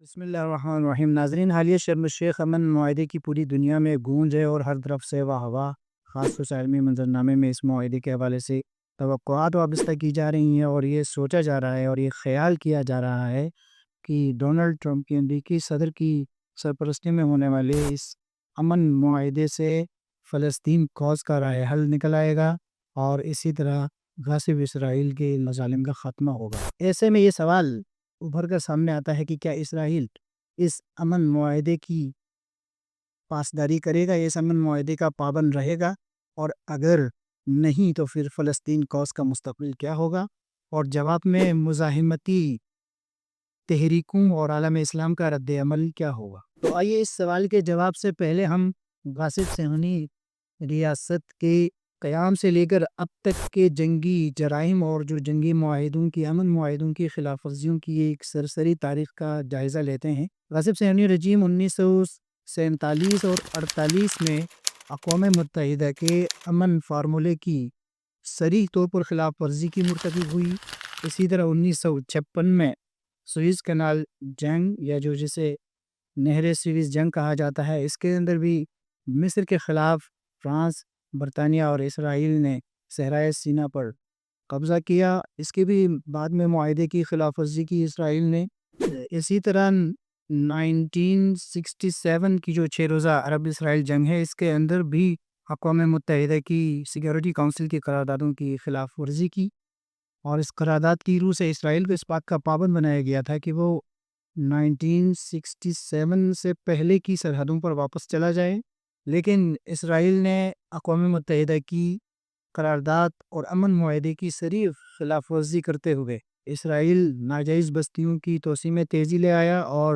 بسم اللہ الرحمن الرحیم۔ ناظرین، حالیہ شرم الشیخ امن معاہدے کی پوری دنیا میں گونج ہے اور ہر طرف سے واہ واہ، خاص طور سے عالمی منظرنامے میں اس معاہدے کے حوالے سے توقعات وابستہ کی جا رہی ہیں اور یہ سوچا جا رہا ہے اور یہ خیال کیا جا رہا ہے کہ ڈونلڈ ٹرمپ کی امریکی صدر کی سرپرستی میں ہونے والے اس امن معاہدے سے فلسطین کوز کا رائے حل نکل آئے گا اور اسی طرح غاصب اسرائیل کے مظالم کا خاتمہ ہوگا۔ ایسے میں یہ سوال ابھر کر سامنے آتا ہے کہ کیا اسرائیل اس امن معاہدے کی پاسداری کرے گا، اس امن معاہدے کا پابند رہے گا، اور اگر نہیں تو پھر فلسطین کوز کا مستقبل کیا ہوگا؟ اور جواب میں مزاحمتی تحریکوں اور عالم اسلام کا رد عمل کیا ہوگا؟ تو آئیے اس سوال کے جواب سے پہلے ہم غاصب صہیونی ریاست کے قیام سے لے کر اب تک کے جنگی جرائم اور جو جنگی معاہدوں کی امن معاہدوں کی خلاف ورزیوں کی ایک سرسری تاریخ کا جائزہ لیتے ہیں۔ غاصب صہیونی رجیم 1947 اور 48 میں اقوام متحدہ کے امن فارمولے کی صریح طور پر خلاف ورزی کی مرتکب ہوئی۔ اسی طرح 1956 میں سوئز کینال جنگ یا جو جسے نہر سوئز جنگ کہا جاتا ہے، اس کے اندر بھی مصر کے خلاف فرانس، برطانیہ اور اسرائیل نے صحرائے سینا پر قبضہ کیا۔ اس کے بھی بعد میں معاہدے کی خلاف ورزی کی اسرائیل نے۔ اسی طرح 1967 کی جو 6 روزہ عرب اسرائیل جنگ ہے، اس کے اندر بھی اقوام متحدہ کی سیکیورٹی کونسل کی قراردادوں کی خلاف ورزی کی، اور اس قرارداد کی روح سے اسرائیل کو اس بات کا پابند بنایا گیا تھا کہ وہ 1967 سے پہلے کی سرحدوں پر واپس چلا جائے۔ لیکن اسرائیل نے اقوام متحدہ کی قرارداد اور امن معاہدے کی صریح خلاف ورزی کرتے ہوئے اسرائیل ناجائز بستیوں کی توسیع میں تیزی لے آیا اور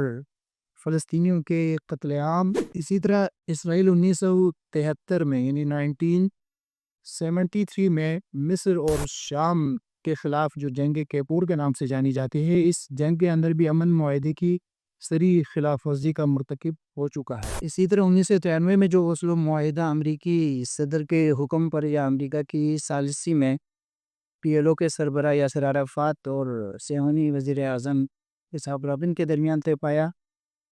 فلسطینیوں کے قتل عام۔ اسی طرح اسرائیل 1973 میں یعنی 1973 میں مصر اور شام کے خلاف جو جنگ کیپور کے نام سے جانی جاتی ہے، اس جنگ کے اندر بھی امن معاہدے کی صریح خلاف ورزی کا مرتکب ہو چکا ہے۔ اسی طرح 1993 میں جو اوسلو معاہدہ امریکی صدر کے حکم پر یا امریکہ کی ثالثی میں PLO کے سربراہ یاسر عرفات اور صہیونی وزیر اعظم اسحاق رابن کے درمیان طے پایا،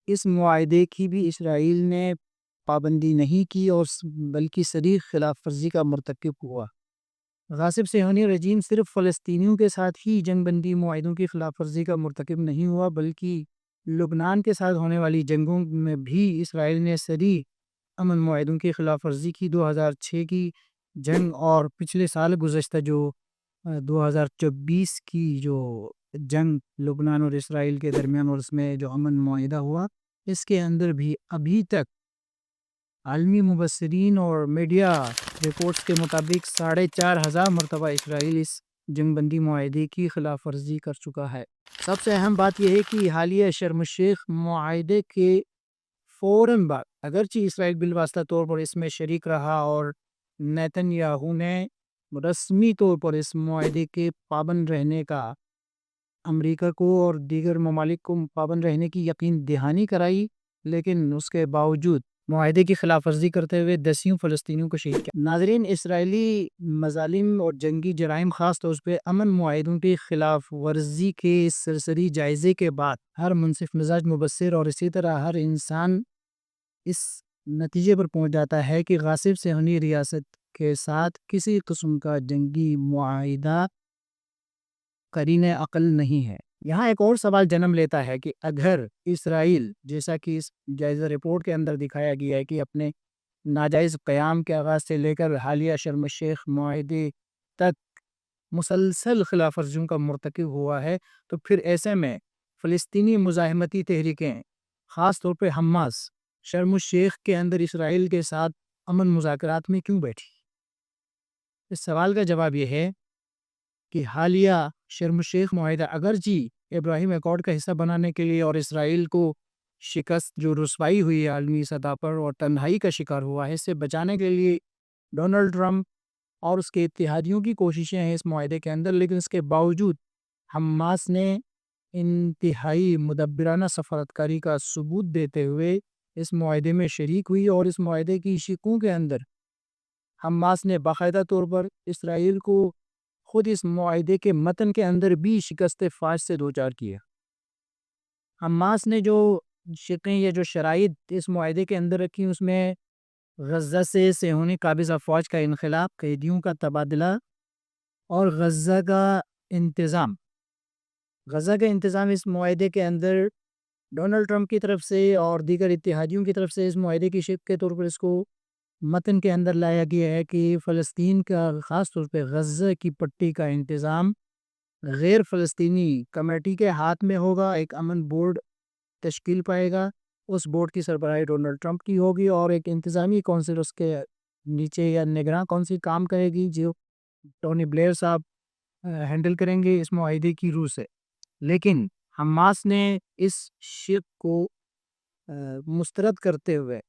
اس معاہدے کی بھی اسرائیل نے پابندی نہیں کی اور بلکہ صریح خلاف ورزی کا مرتکب ہوا۔ غاصب صہیونی رجیم صرف فلسطینیوں کے ساتھ ہی جنگ بندی معاہدوں کی خلاف ورزی کا مرتکب نہیں ہوا، بلکہ لبنان کے ساتھ ہونے والی جنگوں میں بھی اسرائیل نے صریح امن معاہدوں کی خلاف ورزی کی۔ 2006 کی جنگ اور پچھلے سال گزشتہ جو 2024 کی جو جنگ لبنان اور اسرائیل کے درمیان اور اس میں جو امن معاہدہ ہوا، اس کے اندر بھی ابھی تک عالمی مبصرین اور میڈیا رپورٹس کے مطابق 4,500 مرتبہ اسرائیل اس جنگ بندی معاہدے کی خلاف ورزی کر چکا ہے۔ سب سے اہم بات یہ ہے کہ حالیہ شرم الشیخ معاہدے کے فوراً بعد اگرچہ اسرائیل بالواسطہ طور پر اس میں شریک رہا اور نیتن یاہو نے رسمی طور پر اس معاہدے کے پابند رہنے کا امریکہ کو اور دیگر ممالک کو پابند رہنے کی یقین دہانی کرائی، لیکن اس کے باوجود معاہدے کی خلاف ورزی کرتے ہوئے دسیوں فلسطینیوں کو شہید کیا۔ ناظرین، اسرائیلی مظالم اور جنگی جرائم خاص طور پہ امن معاہدوں کی خلاف ورزی کے سرسری جائزے کے بعد ہر منصف مزاج مبصر اور اسی طرح ہر انسان اس نتیجے پر پہنچ جاتا ہے کہ غاصب صہیونی ریاست کے ساتھ کسی قسم کا جنگی معاہدہ قرین عقل نہیں ہے۔ یہاں ایک اور سوال جنم لیتا ہے کہ اگر اسرائیل، جیسا کہ اس جائزہ رپورٹ کے اندر دکھایا گیا ہے کہ اپنے ناجائز قیام کے آغاز سے لے کر حالیہ شرم الشیخ معاہدے تک مسلسل خلاف ورزیوں کا مرتکب ہوا ہے، تو پھر ایسے میں فلسطینی مزاحمتی تحریکیں خاص طور پہ حماس شرم الشیخ کے اندر اسرائیل کے ساتھ امن مذاکرات میں کیوں بیٹھی؟ اس سوال کا جواب یہ ہے کہ حالیہ شرم الشیخ معاہدہ اگرچہ ابراہیم ایکارڈ کا حصہ بنانے کے لیے اور اسرائیل کو شکست جو رسوائی ہوئی ہے عالمی سطح پر اور تنہائی کا شکار ہوا ہے، اس سے بچانے کے لیے ڈونلڈ ٹرمپ اور اس کے اتحادیوں کی کوششیں ہیں اس معاہدے کے اندر، لیکن اس کے باوجود حماس نے انتہائی مدبرانہ سفارتکاری کا ثبوت دیتے ہوئے اس معاہدے میں شریک ہوئی، اور اس معاہدے کی شقوں کے اندر حماس نے باقاعدہ طور پر اسرائیل کو خود اس معاہدے کے متن کے اندر بھی شکست فاش سے دوچار کیا۔ حماس نے جو شقیں یا جو شرائط اس معاہدے کے اندر رکھی اس میں غزہ سے صہیونی قابض افواج کا انخلا، قیدیوں کا تبادلہ اور غزہ کا انتظام اس معاہدے کے اندر ڈونلڈ ٹرمپ کی طرف سے اور دیگر اتحادیوں کی طرف سے اس معاہدے کی شق کے طور پر اس کو متن کے اندر لایا گیا ہے کہ فلسطین کا خاص طور پہ غزہ کی پٹی کا انتظام غیر فلسطینی کمیٹی کے ہاتھ میں ہوگا۔ ایک امن بورڈ تشکیل پائے گا، اس بورڈ کی سربراہی ڈونلڈ ٹرمپ کی ہوگی اور ایک انتظامی کونسل اس کے نیچے یا نگراں کونسل کام کرے گی جو ٹونی بلیئر صاحب ہینڈل کریں گے اس معاہدے کی روح سے۔ لیکن حماس نے اس شق کو مسترد کرتے ہوئے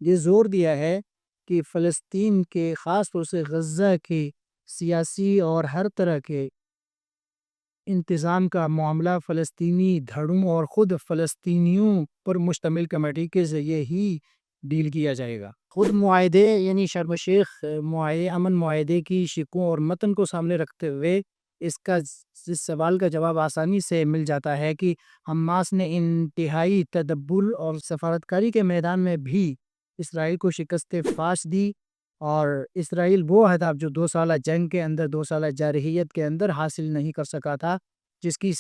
یہ زور دیا ہے کہ فلسطین کے خاص طور سے غزہ کے سیاسی اور ہر طرح کے انتظام کا معاملہ فلسطینی دھڑوں اور خود فلسطینیوں پر مشتمل کمیٹی کے ذریعے ہی ڈیل کیا جائے گا۔ خود معاہدے یعنی شرم الشیخ امن معاہدے کی شقوں اور متن کو سامنے رکھتے ہوئے اس سوال کا جواب آسانی سے مل جاتا ہے کہ حماس نے انتہائی تدبر اور سفارتکاری کے میدان میں بھی اسرائیل کو شکست فاش دی اور اسرائیل وہ اہداف جو 2 سالہ جنگ کے اندر 2 سالہ جارحیت کے اندر حاصل نہیں کر سکا تھا، جس کی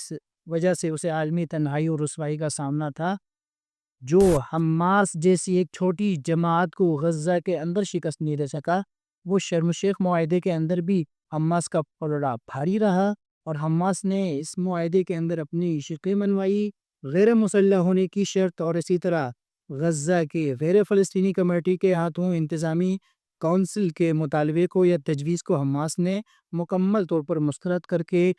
وجہ سے اسے عالمی تنہائی اور رسوائی کا سامنا تھا، جو حماس جیسی ایک چھوٹی جماعت کو غزہ کے اندر شکست نہیں دے سکا، وہ شرم الشیخ معاہدے کے اندر بھی حماس کا پلڑا بھاری رہا اور حماس نے اس معاہدے کے اندر اپنی شقیں منوائی غیر مسلح ہونے کی شرط، اور اسی طرح غزہ کی غیر فلسطینی کمیٹی کے ہاتھوں انتظامی کونسل کے مطالبے کو یا تجویز کو حماس نے مکمل طور پر مسترد کر کے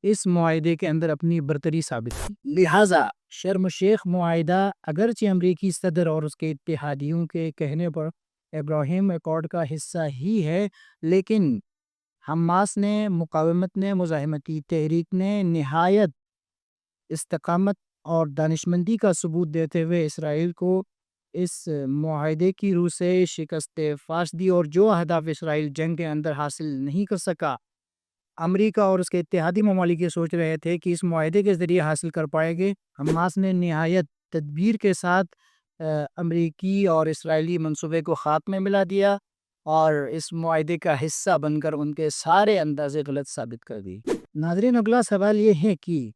اس معاہدے کے اندر اپنی برتری ثابت کی۔ لہٰذا شرم الشیخ معاہدہ اگرچہ امریکی صدر اور اس کے اتحادیوں کے کہنے پر ابراہیم ایکارڈ کا حصہ ہی ہے، لیکن حماس نے، مقاومت نے، مزاحمتی تحریک نے نہایت استقامت اور دانشمندی کا ثبوت دیتے ہوئے اسرائیل کو اس معاہدے کی روح سے شکست فاش دی، اور جو اہداف اسرائیل جنگ کے اندر حاصل نہیں کر سکا، امریکہ اور اس کے اتحادی ممالک یہ سوچ رہے تھے کہ اس معاہدے کے ذریعے حاصل کر پائے گے، حماس نے نہایت تدبیر کے ساتھ امریکی اور اسرائیلی منصوبے کو خاتمے ملا دیا اور اس معاہدے کا حصہ بن کر ان کے سارے اندازے غلط ثابت کر دی۔ ناظرین، اگلا سوال یہ ہے کہ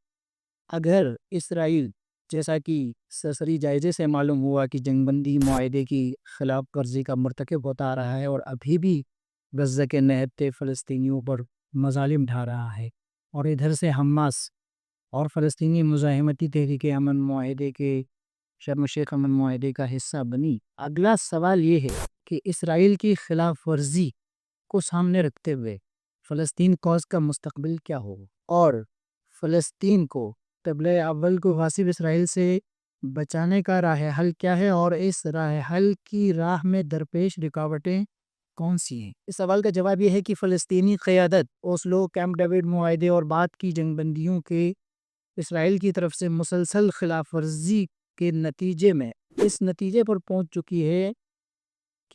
اگر اسرائیل، جیسا کہ سرسری جائزے سے معلوم ہوا کہ جنگ بندی معاہدے کی خلاف ورزی کا مرتکب ہوتا رہا ہے اور ابھی بھی غزہ کے نہتے فلسطینیوں پر مظالم ڈھا رہا ہے، اور ادھر سے حماس اور فلسطینی مزاحمتی تحریک امن معاہدے کے شرم الشیخ امن معاہدے کا حصہ بنی، اگلا سوال یہ ہے کہ اسرائیل کی خلاف ورزی کو سامنے رکھتے ہوئے فلسطین کوز کا مستقبل کیا ہوگا، اور فلسطین کو قبلہ اول کو غاصب اسرائیل سے بچانے کا راہ حل کیا ہے، اور اس راہ حل کی راہ میں درپیش رکاوٹیں کون سی ہیں؟ اس سوال کا جواب یہ ہے کہ فلسطینی قیادت اوسلو، کیمپ ڈیوڈ معاہدے اور بعد کی جنگ بندیوں کے اسرائیل کی طرف سے مسلسل خلاف ورزی کے نتیجے میں اس نتیجے پر پہنچ چکی ہے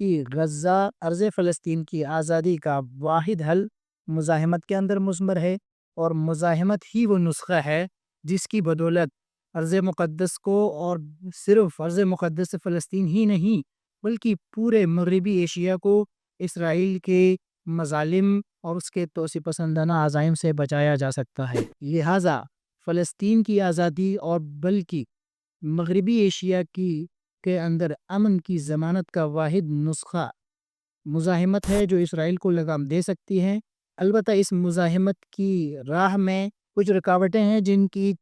کہ غزہ ارض فلسطین کی آزادی کا واحد حل مزاحمت کے اندر مضمر ہے، اور مزاحمت ہی وہ نسخہ ہے جس کی بدولت ارض مقدس کو، اور صرف ارض مقدس فلسطین ہی نہیں بلکہ پورے مغربی ایشیا کو اسرائیل کے مظالم اور اس کے توسیع پسندانہ عزائم سے بچایا جا سکتا ہے۔ لہٰذا فلسطین کی آزادی اور بلکہ مغربی ایشیا کے اندر امن کی ضمانت کا واحد نسخہ مزاحمت ہے جو اسرائیل کو لگام دے سکتی ہے۔ البتہ اس مزاحمت کی راہ میں کچھ رکاوٹیں ہیں جن کی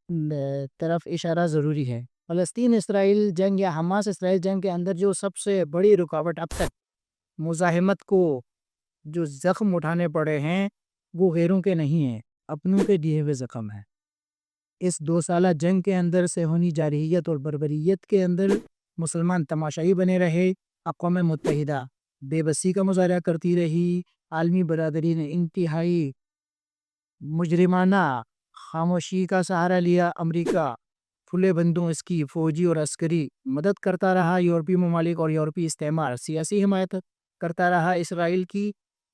طرف اشارہ ضروری ہے۔ فلسطین اسرائیل جنگ یا حماس اسرائیل جنگ کے اندر جو سب سے بڑی رکاوٹ اب تک مزاحمت کو جو زخم اٹھانے پڑے ہیں وہ غیروں کے نہیں ہیں، اپنوں کے دیے ہوئے زخم ہیں۔ اس 2 سالہ جنگ کے اندر صہیونی جارحیت اور بربریت کے اندر مسلمان تماشائی بنے رہے، اقوام متحدہ بے بسی کا مظاہرہ کرتی رہی، عالمی برادری نے انتہائی مجرمانہ خاموشی کا سہارا لیا، امریکہ پھلے بندوں اس کی فوجی اور عسکری مدد کرتا رہا، یورپی ممالک اور یورپی استعمار سیاسی حمایت کرتا رہا اسرائیل کی،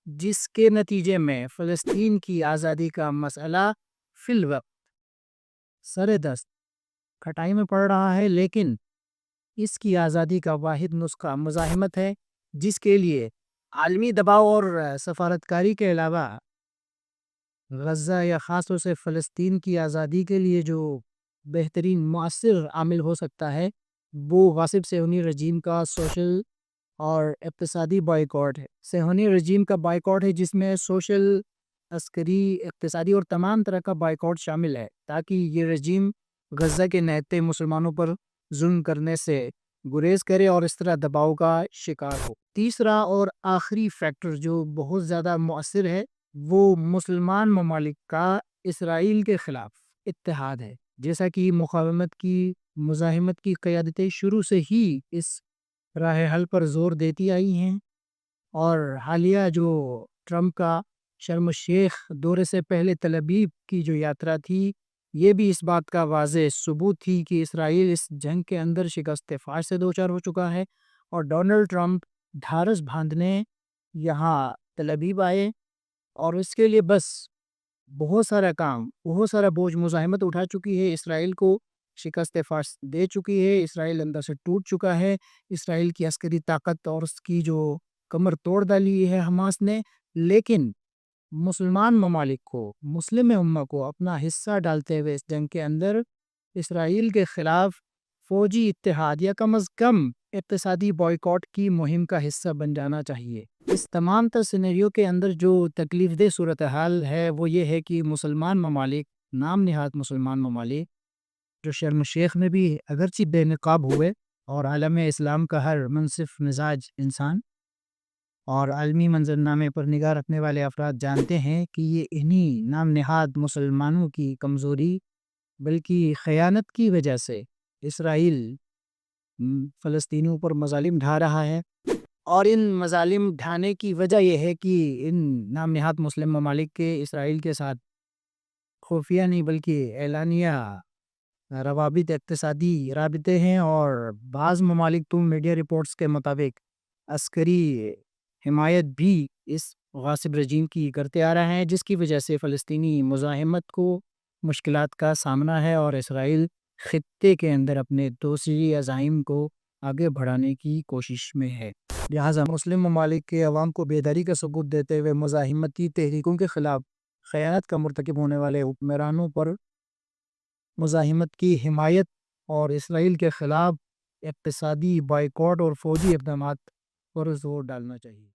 جس کے نتیجے میں فلسطین کی آزادی کا مسئلہ فی الوقت سر دست کھٹائی میں پڑ رہا ہے، لیکن اس کی آزادی کا واحد نسخہ مزاحمت ہے، جس کے لیے عالمی دباؤ اور سفارتکاری کے علاوہ غزہ یا خاص طور سے فلسطین کی آزادی کے لیے جو بہترین مؤثر عامل ہو سکتا ہے وہ غاصب صہیونی رجیم کا سوشل اور اقتصادی بائیکاٹ ہے۔ صہیونی رجیم کا بائیکاٹ ہے، جس میں سوشل، عسکری، اقتصادی اور تمام طرح کا بائیکاٹ شامل ہے، تاکہ یہ رجیم غزہ کے نہتے مسلمانوں پر ظلم کرنے سے گریز کرے اور اس طرح دباؤ کا شکار ہو۔ تیسرا اور آخری فیکٹر جو بہت زیادہ مؤثر ہے وہ مسلمان ممالک کا اسرائیل کے خلاف اتحاد ہے۔ جیسا کہ مقاومت کی، مزاحمت کی قیادتیں شروع سے ہی اس راہ حل پر زور دیتی آئی ہیں، اور حالیہ جو ٹرمپ کا شرم الشیخ دورے سے پہلے تل ابیب کی جو یاترا تھی، یہ بھی اس بات کا واضح ثبوت تھی کہ اسرائیل اس جنگ کے اندر شکست فاش سے دوچار ہو چکا ہے، اور ڈونلڈ ٹرمپ ڈھارس باندھنے یہاں تل ابیب آئے، اور اس کے لیے بس بہت سارا کام، بہت سارا بوجھ مزاحمت اٹھا چکی ہے، اسرائیل کو شکست فاش دے چکی ہے، اسرائیل اندر سے ٹوٹ چکا ہے، اسرائیل کی عسکری طاقت اور اس کی جو کمر توڑ ڈالی ہے حماس نے، لیکن مسلمان ممالک کو، مسلم امہ کو اپنا حصہ ڈالتے ہوئے اس جنگ کے اندر اسرائیل کے خلاف فوجی اتحاد یا کم از کم اقتصادی بائیکاٹ کی مہم کا حصہ بن جانا چاہیے۔ اس تمام تر سینیریو کے اندر جو تکلیف دہ صورتحال ہے وہ یہ ہے کہ مسلمان ممالک، نام نہاد مسلمان ممالک جو شرم الشیخ میں بھی اگرچہ بے نقاب ہوئے، اور عالم اسلام کا ہر منصف مزاج انسان اور عالمی منظرنامے پر نگاہ رکھنے والے افراد جانتے ہیں کہ یہ انہی نام نہاد مسلمانوں کی کمزوری بلکہ خیانت کی وجہ سے اسرائیل فلسطینیوں پر مظالم ڈھا رہا ہے، اور ان مظالم ڈھانے کی وجہ یہ ہے کہ ان نام نہاد مسلم ممالک کے اسرائیل کے ساتھ خفیہ نہیں بلکہ اعلانیہ روابط، اقتصادی رابطے ہیں، اور بعض ممالک تو میڈیا رپورٹس کے مطابق عسکری حمایت بھی اس غاصب رجیم کی کرتے آ رہے ہیں، جس کی وجہ سے فلسطینی مزاحمت کو مشکلات کا سامنا ہے، اور اسرائیل خطے کے اندر اپنے دوسری عزائم کو آگے بڑھانے کی کوشش میں ہے۔ لہٰذا مسلم ممالک کے عوام کو بیداری کا ثبوت دیتے ہوئے مزاحمتی تحریکوں کے خلاف خیانت کا مرتکب ہونے والے حکمرانوں پر مزاحمت کی حمایت اور اسرائیل کے خلاف اقتصادی بائیکاٹ اور فوجی اقدامات پر زور ڈالنا چاہیے۔